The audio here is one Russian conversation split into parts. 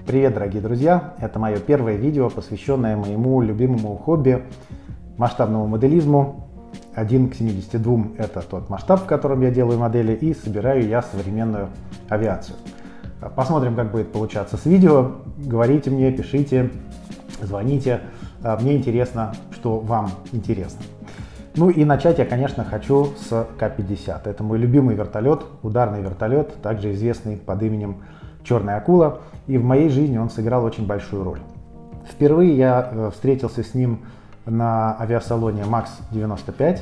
Привет, дорогие друзья! Это мое первое видео, посвященное моему любимому хобби масштабному моделизму. 1 к 72 – это тот масштаб, в котором я делаю модели и собираю я современную авиацию. Посмотрим, как будет получаться с видео. Говорите мне, пишите, звоните. Мне интересно, что вам интересно. Ну и начать я, конечно, хочу с К-50. Это мой любимый вертолет, ударный вертолет, также известный под именем «Черная акула». И в моей жизни он сыграл очень большую роль. Впервые я встретился с ним на авиасалоне МАКС-95.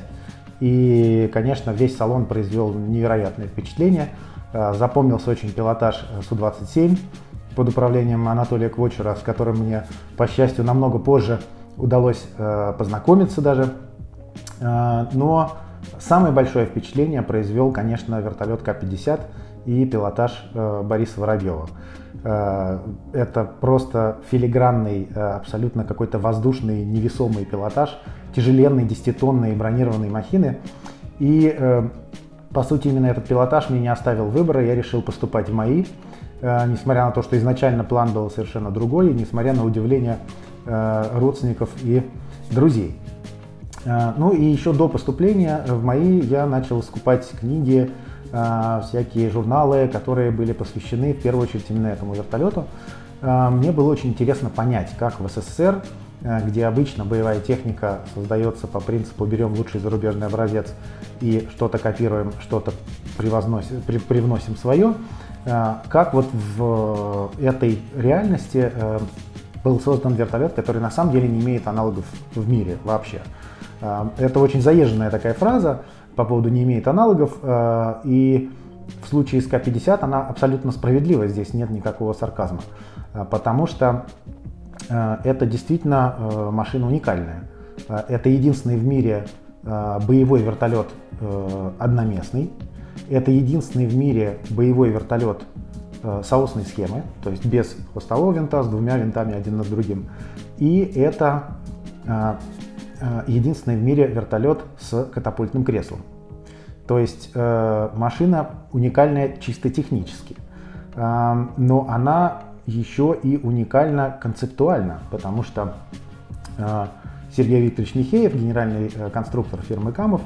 И, конечно, весь салон произвел невероятное впечатление. Запомнился очень пилотаж Су-27 под управлением Анатолия Квочера, с которым мне, по счастью, намного позже удалось познакомиться даже. Но самое большое впечатление произвел, конечно, вертолет К-50 и пилотаж Бориса Воробьева. Это просто филигранный, абсолютно какой-то воздушный, невесомый пилотаж, тяжеленной 10-тонной бронированной махины. И, по сути, именно этот пилотаж мне не оставил выбора, я решил поступать в МАИ, несмотря на то, что изначально план был совершенно другой, и несмотря на удивление родственников и друзей. Ну и еще до поступления в МАИ я начал скупать книги, всякие журналы, которые были посвящены в первую очередь именно этому вертолету. Мне было очень интересно понять, как в СССР, где обычно боевая техника создается по принципу «берем лучший зарубежный образец и что-то копируем, что-то привносим свое», как вот в этой реальности был создан вертолет, который на самом деле не имеет аналогов в мире вообще. Это очень заезженная такая фраза по поводу «не имеет аналогов», и в случае с К-50 она абсолютно справедлива, здесь нет никакого сарказма, потому что это действительно машина уникальная. Это единственный в мире боевой вертолет одноместный, это единственный в мире боевой вертолет соосной схемы, то есть без хвостового винта, с двумя винтами один над другим, и это единственный в мире вертолет с катапультным креслом. То есть машина уникальная чисто технически, но она еще и уникальна концептуально, потому что Сергей Викторович Михеев, генеральный конструктор фирмы Камов,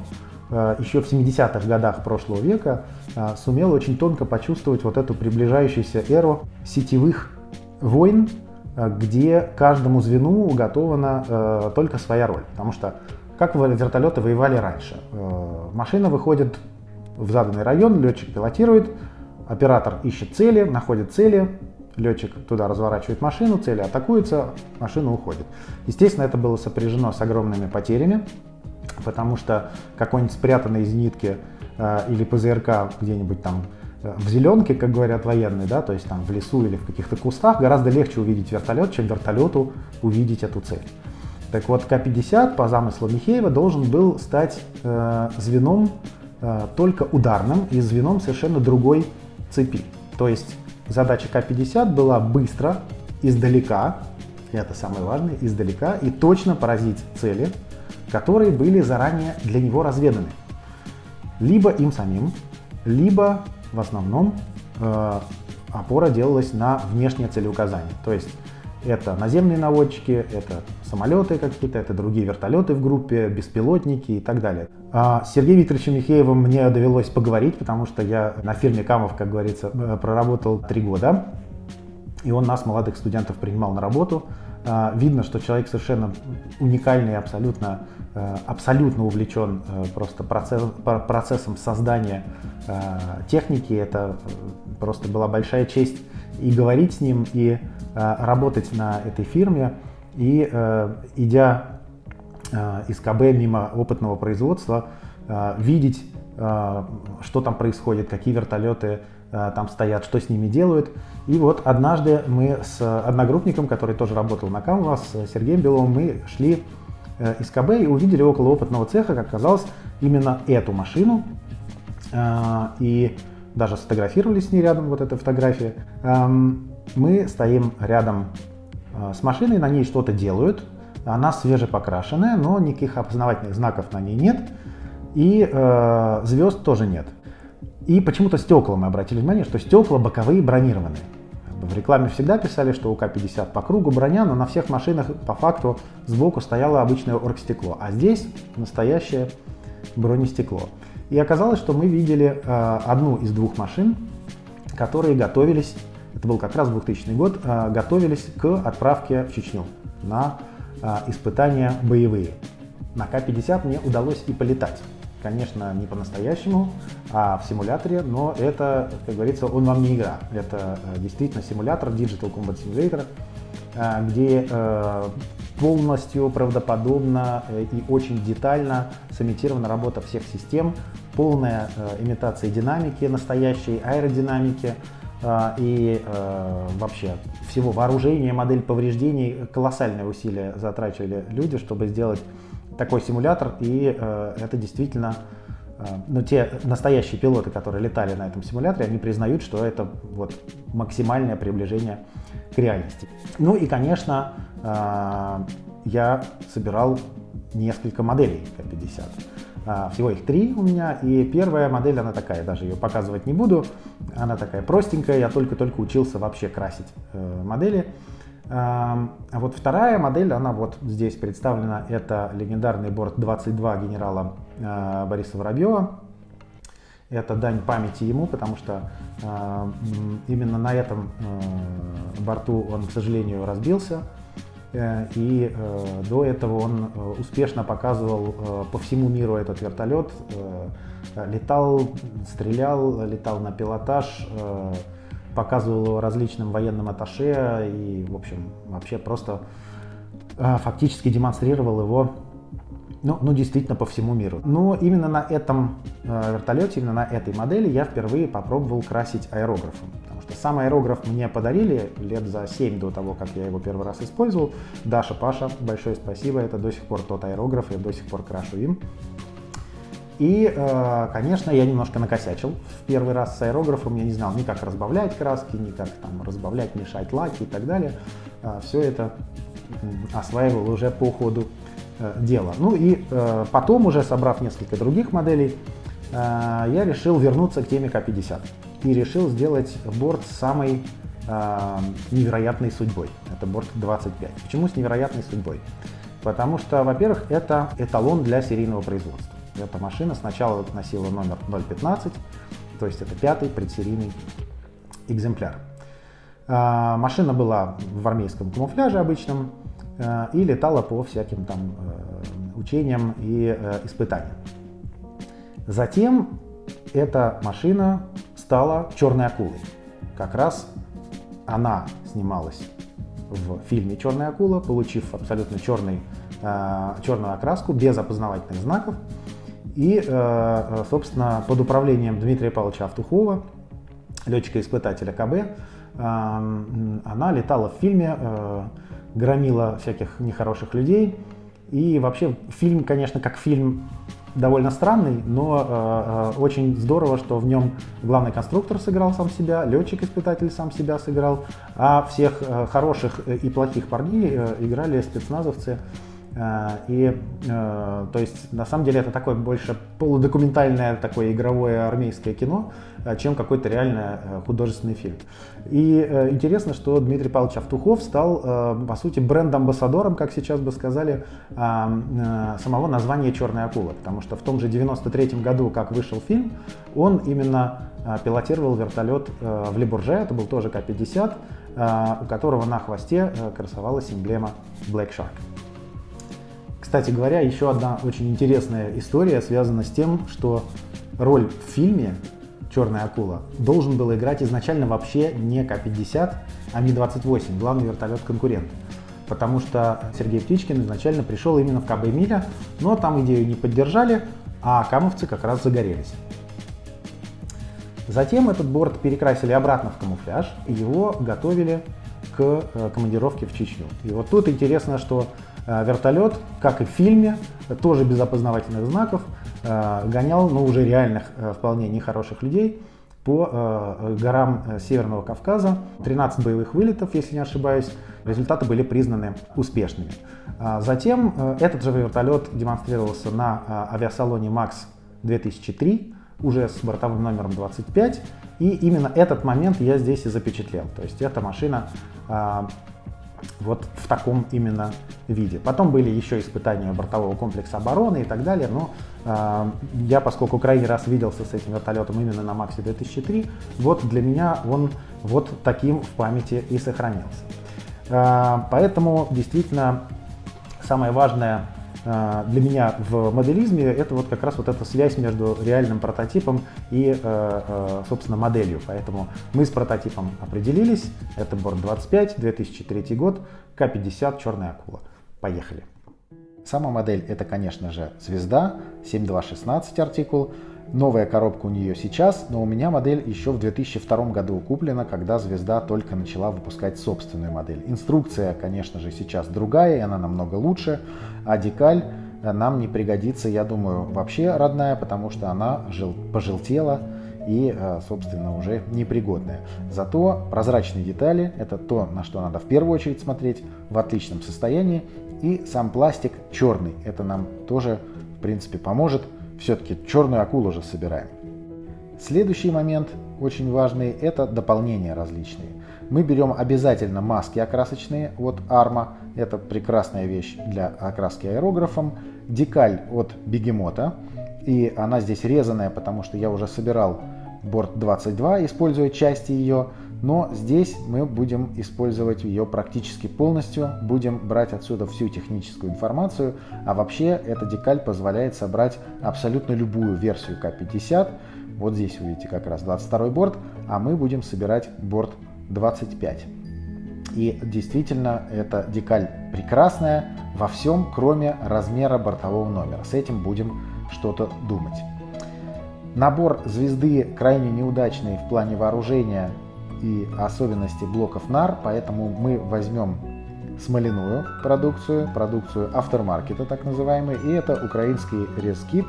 еще в 70-х годах прошлого века сумел очень тонко почувствовать вот эту приближающуюся эру сетевых войн, где каждому звену уготована только своя роль. Потому что как вертолеты воевали раньше? Машина выходит в заданный район, летчик пилотирует, оператор ищет цели, находит цели, летчик туда разворачивает машину, цели атакуются, машина уходит. Естественно, это было сопряжено с огромными потерями, потому что какой-нибудь спрятанной зенитки или ПЗРК где-нибудь там в зеленке, как говорят военные, да, то есть там в лесу или в каких-то кустах, гораздо легче увидеть вертолет, чем вертолету увидеть эту цель. Так вот, К-50 по замыслу Михеева должен был стать звеном только ударным и звеном совершенно другой цепи. То есть задача К-50 была быстро, издалека, это самое важное, издалека, и точно поразить цели, которые были заранее для него разведаны. Либо им самим, либо в основном опора делалась на внешнее целеуказание. То есть это наземные наводчики, это самолеты какие-то, это другие вертолеты в группе, беспилотники и так далее. С Сергеем Викторовичем Михеевым мне довелось поговорить, потому что я на фирме Камов, как говорится, проработал 3 года. И он нас, молодых студентов, принимал на работу. Видно, что человек совершенно уникальный, абсолютно увлечен просто процессом создания техники. Это просто была большая честь и говорить с ним, и работать на этой фирме. И идя из КБ мимо опытного производства, видеть, что там происходит, какие вертолеты там стоят, что с ними делают. И вот однажды мы с одногруппником, который тоже работал на Камва, с Сергеем Беловым, мы шли из КБ и увидели около опытного цеха, как оказалось, именно эту машину. И даже сфотографировали с ней рядом, вот эта фотография. Мы стоим рядом с машиной, на ней что-то делают. Она свежепокрашенная, но никаких опознавательных знаков на ней нет. И звезд тоже нет. И почему-то стекла, мы обратили внимание, что стекла боковые бронированные. В рекламе всегда писали, что у К-50 по кругу броня, но на всех машинах по факту сбоку стояло обычное оргстекло, а здесь настоящее бронестекло. И оказалось, что мы видели одну из двух машин, которые готовились, это был как раз 2000 год, готовились к отправке в Чечню на испытания боевые. На К-50 мне удалось и полетать. Конечно, не по-настоящему, а в симуляторе, но это, как говорится, он вам не игра. Это действительно симулятор, Digital Combat Simulator, где полностью правдоподобно и очень детально сымитирована работа всех систем, полная имитация динамики, настоящей аэродинамики и вообще всего вооружения, модель повреждений. Колоссальные усилия затрачивали люди, чтобы сделать такой симулятор, и это действительно, ну, те настоящие пилоты, которые летали на этом симуляторе, они признают, что это вот максимальное приближение к реальности. Ну и, конечно, я собирал несколько моделей К-50. Всего их 3 у меня, и первая модель, она такая, даже ее показывать не буду, она такая простенькая, я только-только учился вообще красить модели. А вот вторая модель, она вот здесь представлена, это легендарный борт-22 генерала Бориса Воробьева. Это дань памяти ему, потому что именно на этом борту он, к сожалению, разбился. И до этого он успешно показывал по всему миру этот вертолет. Летал, стрелял, летал на пилотаж, показывал его различным военным атташе и, в общем, вообще просто фактически демонстрировал его, ну, действительно по всему миру. Но именно на этом вертолете, именно на этой модели я впервые попробовал красить аэрографом. Потому что сам аэрограф мне подарили лет за 7 до того, как я его первый раз использовал. Даша, Паша, большое спасибо, это до сих пор тот аэрограф, я до сих пор крашу им. И, конечно, я немножко накосячил в первый раз с аэрографом, я не знал ни как разбавлять краски, ни как там разбавлять, мешать лаки и так далее. Все это осваивал уже по ходу дела. Ну и потом, уже собрав несколько других моделей, я решил вернуться к теме К-50 и решил сделать борт с самой невероятной судьбой. Это борт 25. Почему с невероятной судьбой? Потому что, во-первых, это эталон для серийного производства. Эта машина сначала носила номер 015, то есть это 5-й предсерийный экземпляр. Машина была в армейском камуфляже обычном и летала по всяким там учениям и испытаниям. Затем эта машина стала «Черной акулой». Как раз она снималась в фильме «Черная акула», получив абсолютно черную окраску, без опознавательных знаков. И, собственно, под управлением Дмитрия Павловича Автухова, летчика-испытателя КБ, она летала в фильме, громила всяких нехороших людей. И вообще фильм, конечно, как фильм довольно странный, но очень здорово, что в нем главный конструктор сыграл сам себя, летчик-испытатель сам себя сыграл, а всех хороших и плохих парней играли спецназовцы. И, то есть, на самом деле, это такое больше полудокументальное, такое игровое армейское кино, чем какой-то реально художественный фильм. И интересно, что Дмитрий Павлович Автухов стал, по сути, бренд-амбассадором, как сейчас бы сказали, самого названия «Черная акула», потому что в том же 93-м году, как вышел фильм, он именно пилотировал вертолет в Ле-Бурже, это был тоже К-50, у которого на хвосте красовалась эмблема Black Shark. Кстати говоря, еще одна очень интересная история связана с тем, что роль в фильме «Черная акула» должен был играть изначально вообще не К-50, а Ми-28, главный вертолет-конкурент. Потому что Сергей Птичкин изначально пришел именно в КБ «Миля», но там идею не поддержали, а камовцы как раз загорелись. Затем этот борт перекрасили обратно в камуфляж, и его готовили к командировке в Чечню. И вот тут интересно, что вертолет, как и в фильме, тоже без опознавательных знаков, гонял, уже реальных, вполне нехороших людей по горам Северного Кавказа. 13 боевых вылетов, если не ошибаюсь. Результаты были признаны успешными. Затем этот же вертолет демонстрировался на авиасалоне МАКС 2003 уже с бортовым номером 25, и именно этот момент я здесь и запечатлел. То есть эта машина вот в таком именно виде. Потом были еще испытания бортового комплекса обороны и так далее, но я, поскольку крайний раз виделся с этим вертолетом именно на Максе 2003, вот для меня он вот таким в памяти и сохранился. Поэтому действительно самое важное для меня в моделизме это вот как раз вот эта связь между реальным прототипом и, собственно, моделью. Поэтому мы с прототипом определились. Это борт 25, 2003 год, К-50 «Черная акула». Поехали. Сама модель это, конечно же, звезда, 7216 артикул. Новая коробка у нее сейчас, но у меня модель еще в 2002 году куплена, когда звезда только начала выпускать собственную модель. Инструкция, конечно же, сейчас другая, и она намного лучше, а декаль нам не пригодится, я думаю, вообще родная, потому что она пожелтела и, собственно, уже непригодная. Зато прозрачные детали – это то, на что надо в первую очередь смотреть, в отличном состоянии, и сам пластик черный, это нам тоже, в принципе, поможет. Все-таки черную акулу же собираем. Следующий момент, очень важный, это дополнения различные. Мы берем обязательно маски окрасочные от Arma. Это прекрасная вещь для окраски аэрографом. Декаль от Бегемота. И она здесь резаная, потому что я уже собирал борт 22, используя части ее. Но здесь мы будем использовать ее практически полностью, будем брать отсюда всю техническую информацию, а вообще эта декаль позволяет собрать абсолютно любую версию К-50. Вот здесь увидите как раз 22 борт, а мы будем собирать борт 25. И действительно эта декаль прекрасная во всем, кроме размера бортового номера. С этим будем что-то думать. Набор звезды крайне неудачный в плане вооружения и особенности блоков НАР, поэтому мы возьмем смоляную продукцию автормаркета так называемый, и это украинский резкит,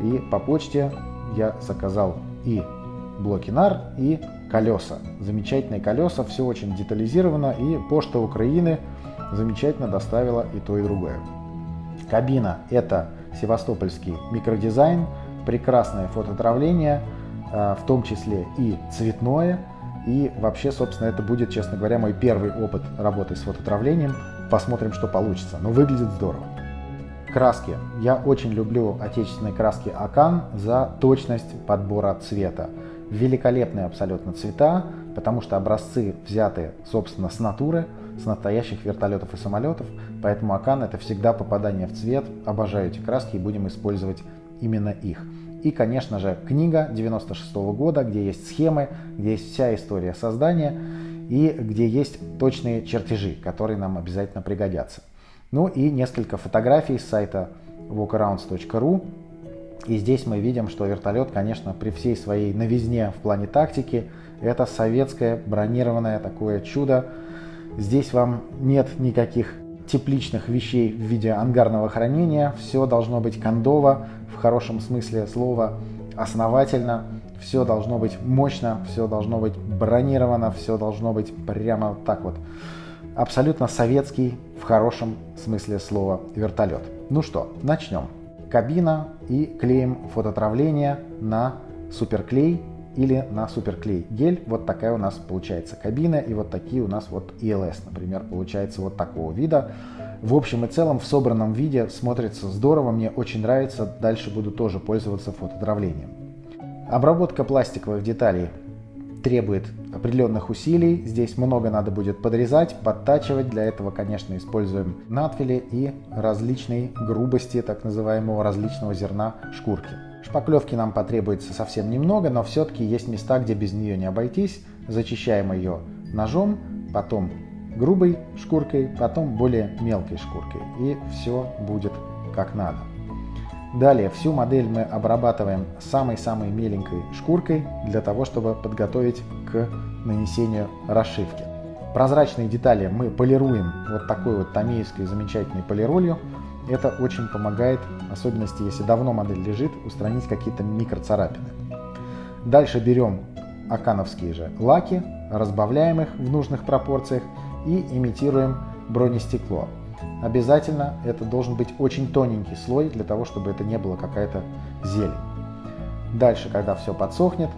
и по почте я заказал и блоки НАР, и колеса. Замечательные колеса, все очень детализировано, и Почта Украины замечательно доставила и то, и другое. Кабина – это севастопольский микродизайн, прекрасное фототравление, в том числе и цветное. И вообще, собственно, это будет, честно говоря, мой первый опыт работы с фототравлением. Посмотрим, что получится. Но выглядит здорово. Краски. Я очень люблю отечественные краски Акан за точность подбора цвета. Великолепные абсолютно цвета, потому что образцы взяты, собственно, с натуры, с настоящих вертолетов и самолетов. Поэтому Акан это всегда попадание в цвет. Обожаю эти краски и будем использовать именно их. И, конечно же, книга 96 года, где есть схемы, где есть вся история создания и где есть точные чертежи, которые нам обязательно пригодятся. Ну и несколько фотографий с сайта walkarounds.ru. И здесь мы видим, что вертолет, конечно, при всей своей новизне в плане тактики, это советское бронированное такое чудо. Здесь вам нет никаких тепличных вещей в виде ангарного хранения, все должно быть кондово, в хорошем смысле слова, основательно, все должно быть мощно, все должно быть бронировано, все должно быть прямо так вот. Абсолютно советский, в хорошем смысле слова, вертолет. Ну что, начнем. Кабина и клеим фототравление на суперклей или на суперклей гель. Вот такая у нас получается кабина, и вот такие у нас вот ИЛС, например, получается вот такого вида. В общем и целом в собранном виде смотрится здорово, мне очень нравится, дальше буду тоже пользоваться фототравлением. Обработка пластиковых деталей требует определенных усилий, здесь много надо будет подрезать, подтачивать, для этого, конечно, используем надфили и различной грубости, так называемого различного зерна шкурки. Шпаклевки нам потребуется совсем немного, но все-таки есть места, где без нее не обойтись. Зачищаем ее ножом, потом грубой шкуркой, потом более мелкой шкуркой. И все будет как надо. Далее всю модель мы обрабатываем самой-самой меленькой шкуркой для того, чтобы подготовить к нанесению расшивки. Прозрачные детали мы полируем вот такой вот томеевской замечательной полиролью. Это очень помогает, в особенности если давно модель лежит, устранить какие-то микроцарапины. Дальше берем акановские же лаки, разбавляем их в нужных пропорциях и имитируем бронестекло. Обязательно это должен быть очень тоненький слой, для того, чтобы это не было какая-то зелень. Дальше, когда все подсохнет,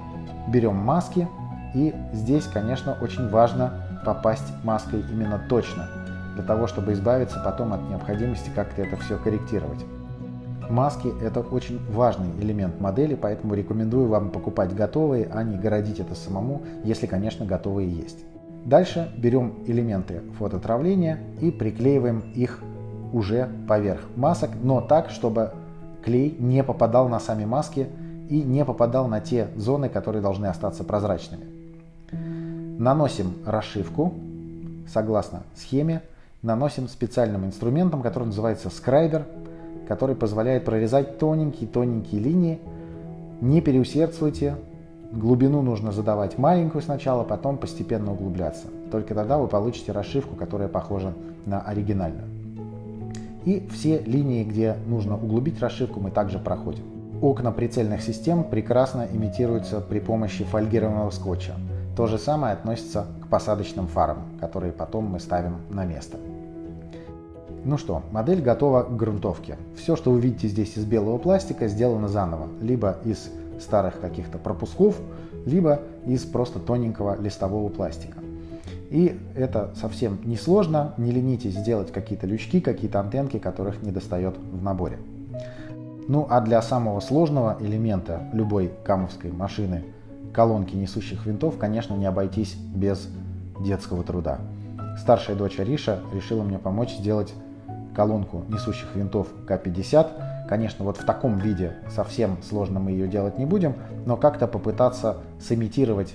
берем маски, и здесь, конечно, очень важно попасть маской именно точно, для того, чтобы избавиться потом от необходимости как-то это все корректировать. Маски – это очень важный элемент модели, поэтому рекомендую вам покупать готовые, а не городить это самому, если, конечно, готовые есть. Дальше берем элементы фототравления и приклеиваем их уже поверх масок, но так, чтобы клей не попадал на сами маски и не попадал на те зоны, которые должны остаться прозрачными. Наносим расшивку согласно схеме, наносим специальным инструментом, который называется скрайбер, который позволяет прорезать тоненькие-тоненькие линии. Не переусердствуйте, глубину нужно задавать маленькую сначала, потом постепенно углубляться. Только тогда вы получите расшивку, которая похожа на оригинальную. И все линии, где нужно углубить расшивку, мы также проходим. Окна прицельных систем прекрасно имитируются при помощи фольгированного скотча. То же самое относится к посадочным фарам, которые потом мы ставим на место. Ну что, модель готова к грунтовке. Все, что вы видите здесь из белого пластика, сделано заново. Либо из старых каких-то пропусков, либо из просто тоненького листового пластика. И это совсем не сложно, не ленитесь сделать какие-то лючки, какие-то антенки, которых не достает в наборе. Ну а для самого сложного элемента любой камовской машины, колонки несущих винтов, конечно, не обойтись без детского труда. Старшая дочь Ариша решила мне помочь сделать колонку несущих винтов К-50. Конечно, вот в таком виде совсем сложно мы ее делать не будем, но как-то попытаться сымитировать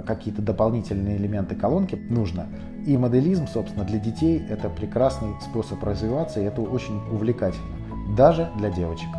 какие-то дополнительные элементы колонки нужно. И моделизм, собственно, для детей это прекрасный способ развиваться, и это очень увлекательно, даже для девочек.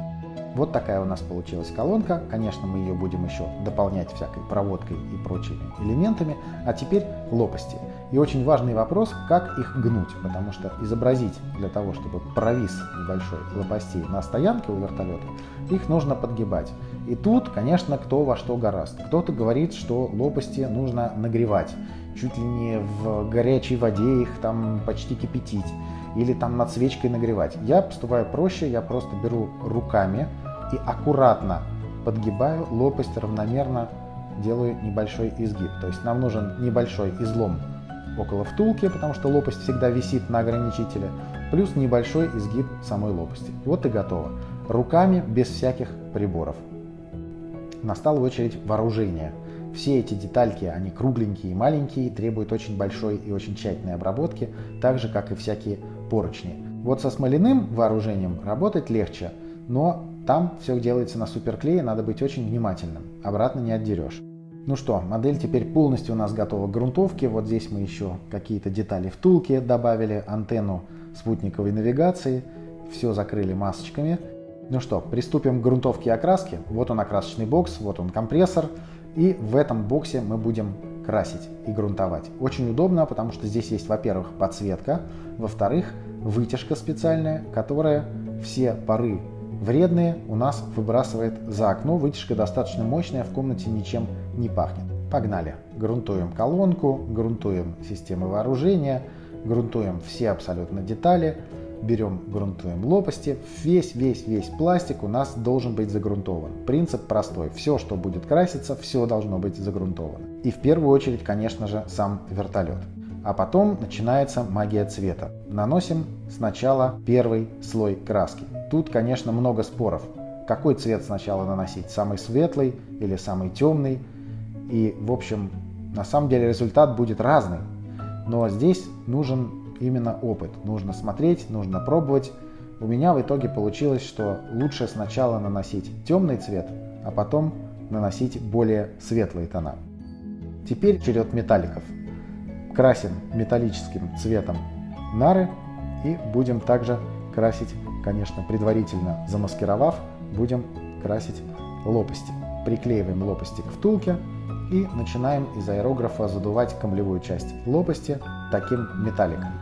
Вот такая у нас получилась колонка. Конечно, мы ее будем еще дополнять всякой проводкой и прочими элементами. А теперь лопасти. И очень важный вопрос, как их гнуть, потому что изобразить для того, чтобы провис небольшой лопастей на стоянке у вертолета, их нужно подгибать. И тут, конечно, кто во что гораст. Кто-то говорит, что лопасти нужно нагревать, чуть ли не в горячей воде их там почти кипятить, или там над свечкой нагревать. Я поступаю проще, я просто беру руками и аккуратно подгибаю лопасть равномерно, делаю небольшой изгиб. То есть нам нужен небольшой излом около втулки, потому что лопасть всегда висит на ограничителе, плюс небольшой изгиб самой лопасти. Вот и готово. Руками, без всяких приборов. Настала очередь вооружения. Все эти детальки, они кругленькие и маленькие, требуют очень большой и очень тщательной обработки, так же, как и всякие поручни. Вот со смоляным вооружением работать легче, но там все делается на суперклее, надо быть очень внимательным, обратно не отдерешь. Ну что, модель теперь полностью у нас готова к грунтовке. Вот здесь мы еще какие-то детали втулки добавили, антенну спутниковой навигации, все закрыли масочками. Ну что, приступим к грунтовке и окраске. Вот он окрасочный бокс, вот он компрессор. И в этом боксе мы будем красить и грунтовать. Очень удобно, потому что здесь есть, во-первых, подсветка, во-вторых, вытяжка специальная, которая все пары вредные у нас выбрасывает за окно. Вытяжка достаточно мощная, в комнате ничем не пахнет. Погнали! Грунтуем колонку, грунтуем системы вооружения, грунтуем все абсолютно детали, берем, грунтуем лопасти. Весь пластик у нас должен быть загрунтован. Принцип простой. Все, что будет краситься, все должно быть загрунтовано. И в первую очередь, конечно же, сам вертолет. А потом начинается магия цвета. Наносим сначала первый слой краски. Тут, конечно, много споров. Какой цвет сначала наносить? Самый светлый или самый темный? И, в общем, на самом деле результат будет разный. Но здесь нужен именно опыт. Нужно смотреть, нужно пробовать. У меня в итоге получилось, что лучше сначала наносить темный цвет, а потом наносить более светлые тона. Теперь черед металликов. Красим металлическим цветом нары и будем также красить, конечно, предварительно замаскировав, будем красить лопасти. Приклеиваем лопасти к втулке и начинаем из аэрографа задувать камлевую часть лопасти таким металликом,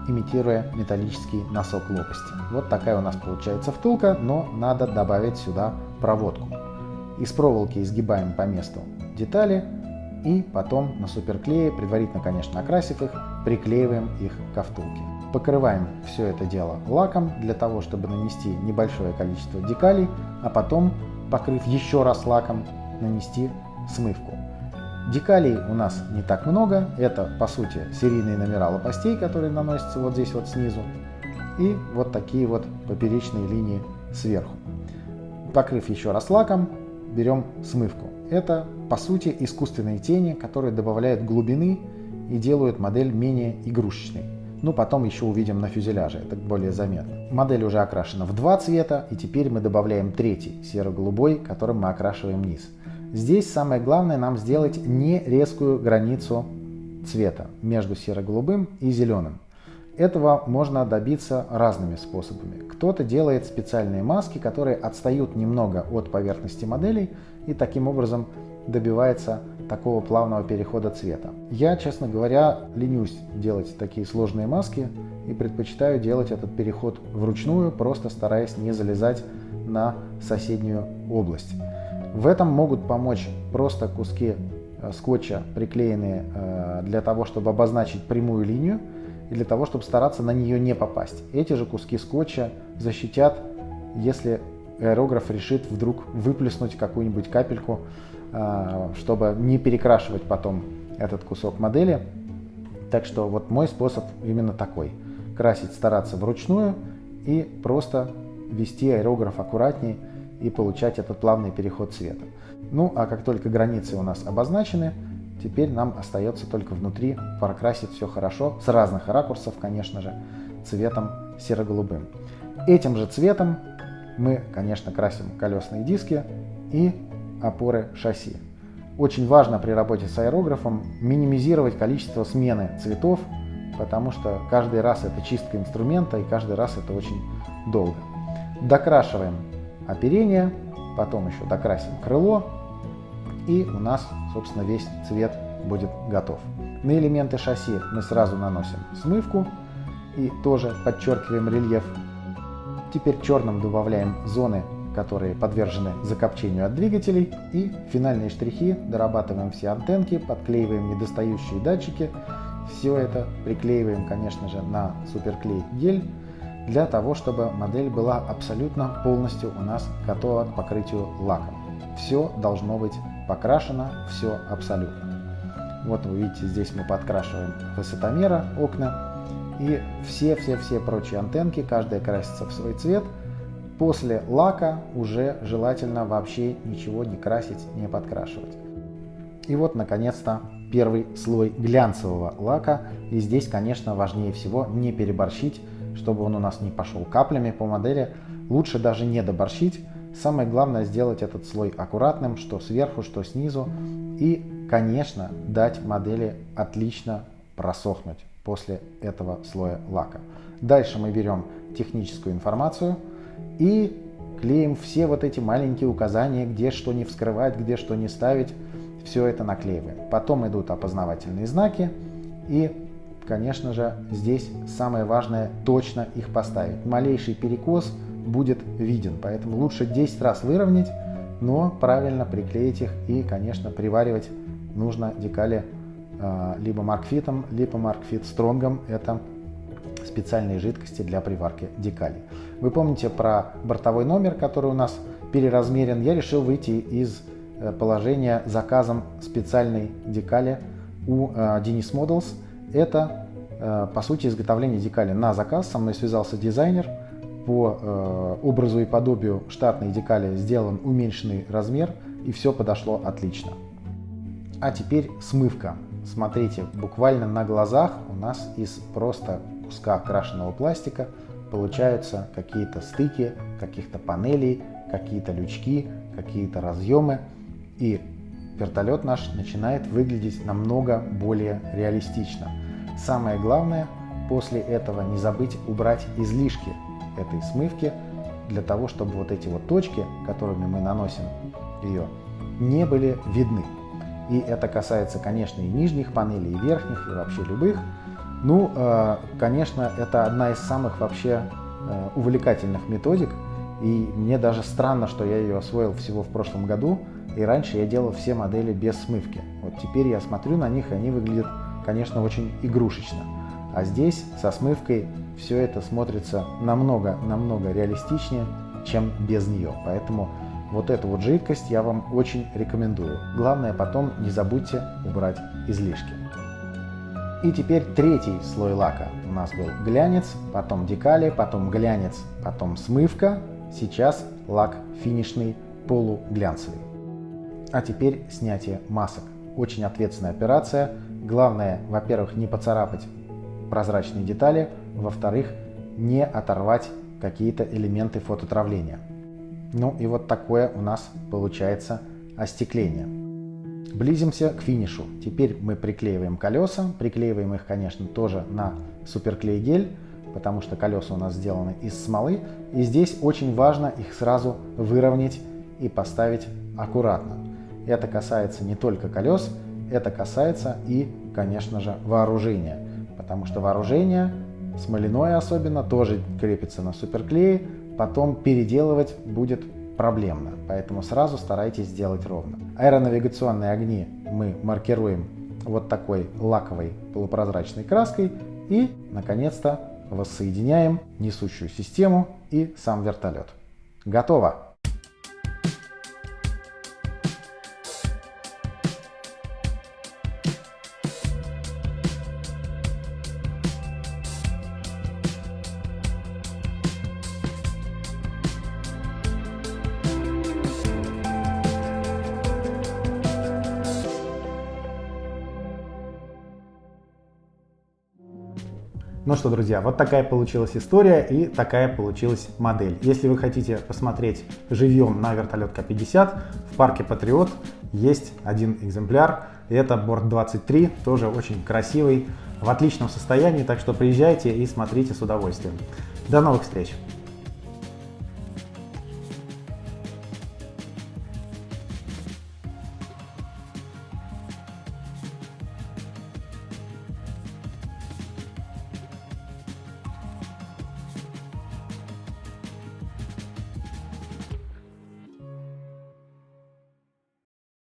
имитируя металлический носок лопасти. Вот такая у нас получается втулка, но надо добавить сюда проводку. Из проволоки изгибаем по месту детали и потом на суперклее, предварительно, конечно, окрасив их, приклеиваем их ко втулке. Покрываем все это дело лаком для того, чтобы нанести небольшое количество декалей, а потом покрыв еще раз лаком, нанести смывку. Декалей у нас не так много, это по сути серийные номера лопастей, которые наносятся вот здесь вот снизу, и вот такие вот поперечные линии сверху. Покрыв еще раз лаком, берем смывку. Это по сути искусственные тени, которые добавляют глубины и делают модель менее игрушечной. Ну, потом еще увидим на фюзеляже, это более заметно. Модель уже окрашена в два цвета, и теперь мы добавляем третий, серо-голубой, которым мы окрашиваем низ. Здесь самое главное нам сделать не резкую границу цвета между серо-голубым и зеленым. Этого можно добиться разными способами. Кто-то делает специальные маски, которые отстают немного от поверхности моделей и таким образом добивается такого плавного перехода цвета. Я, честно говоря, ленюсь делать такие сложные маски и предпочитаю делать этот переход вручную, просто стараясь не залезать на соседнюю область. В этом могут помочь просто куски скотча, приклеенные для того, чтобы обозначить прямую линию и для того, чтобы стараться на нее не попасть. Эти же куски скотча защитят, если аэрограф решит вдруг выплеснуть какую-нибудь капельку, чтобы не перекрашивать потом этот кусок модели. Так что вот мой способ именно такой. Красить стараться вручную и просто вести аэрограф аккуратнее и получать этот плавный переход цвета. Ну а как только границы у нас обозначены, теперь нам остается только внутри прокрасить все хорошо, с разных ракурсов, конечно же, цветом серо-голубым. Этим же цветом мы, конечно, красим колесные диски и опоры шасси. Очень важно при работе с аэрографом минимизировать количество смены цветов, потому что каждый раз это чистка инструмента и каждый раз это очень долго. Докрашиваем оперение, потом еще докрасим крыло, и у нас, собственно, весь цвет будет готов. На элементы шасси мы сразу наносим смывку и тоже подчеркиваем рельеф. Теперь черным добавляем зоны, которые подвержены закопчению от двигателей, и финальные штрихи дорабатываем все антенки, подклеиваем недостающие датчики. Все это приклеиваем, конечно же, на суперклей гель, для того, чтобы модель была абсолютно полностью у нас готова к покрытию лаком. Все должно быть покрашено, все абсолютно. Вот вы видите, здесь мы подкрашиваем высотомера, окна, и все прочие антенки, каждая красится в свой цвет. После лака уже желательно вообще ничего не красить, не подкрашивать. И вот, наконец-то, первый слой глянцевого лака. И здесь, конечно, важнее всего не переборщить, чтобы он у нас не пошел каплями по модели. Лучше даже не доборщить. Самое главное сделать этот слой аккуратным, что сверху, что снизу. И, конечно, дать модели отлично просохнуть после этого слоя лака. Дальше мы берем техническую информацию и клеим все вот эти маленькие указания, где что не вскрывать, где что не ставить. Все это наклеиваем. Потом идут опознавательные знаки. И, конечно же, здесь самое важное точно их поставить. Малейший перекос будет виден, поэтому лучше 10 раз выровнять, но правильно приклеить их и, конечно, приваривать нужно декали либо маркфитом, либо маркфит стронгом. Это специальные жидкости для приварки декалей. Вы помните про бортовой номер, который у нас переразмерен. Я решил выйти из положения заказом специальной декали у Dennis Models. Это, по сути, изготовление декали на заказ. Со мной связался дизайнер. По образу и подобию штатной декали сделан уменьшенный размер, и все подошло отлично. А теперь смывка. Смотрите, буквально на глазах у нас из просто куска окрашенного пластика получаются какие-то стыки, каких-то панелей, какие-то лючки, какие-то разъемы. И вертолет наш начинает выглядеть намного более реалистично. Самое главное, после этого не забыть убрать излишки этой смывки, для того, чтобы вот эти вот точки, которыми мы наносим ее, не были видны. И это касается, конечно, и нижних панелей, и верхних, и вообще любых. Ну, конечно, это одна из самых вообще увлекательных методик. И мне даже странно, что я ее освоил всего в прошлом году. И раньше я делал все модели без смывки. Вот теперь я смотрю на них, и они выглядят, конечно, очень игрушечно. А здесь со смывкой все это смотрится намного реалистичнее, чем без нее. Поэтому Вот эту вот жидкость я вам очень рекомендую. Главное, потом не забудьте убрать излишки. И теперь третий слой лака. У нас был глянец, потом декали, потом глянец, потом смывка. Сейчас лак финишный, полуглянцевый. А теперь снятие масок. Очень ответственная операция. Главное, во-первых, не поцарапать прозрачные детали, во-вторых, не оторвать какие-то элементы фототравления. Ну и вот такое у нас получается остекление. Близимся к финишу. Теперь мы приклеиваем колеса. Приклеиваем их, конечно, тоже на суперклей гель, потому что колеса у нас сделаны из смолы. И здесь очень важно их сразу выровнять и поставить аккуратно. Это касается не только колес, это касается и, конечно же, вооружения. Потому что вооружение, смоляное особенно, тоже крепится на суперклее, потом переделывать будет проблемно. Поэтому сразу старайтесь сделать ровно. Аэронавигационные огни мы маркируем вот такой лаковой полупрозрачной краской и, наконец-то, воссоединяем несущую систему и сам вертолет. Готово! Ну что, друзья, вот такая получилась история и такая получилась модель. Если вы хотите посмотреть живьем на вертолет К-50, в парке Патриот есть один экземпляр. Это борт 23, тоже очень красивый, в отличном состоянии, так что приезжайте и смотрите с удовольствием. До новых встреч!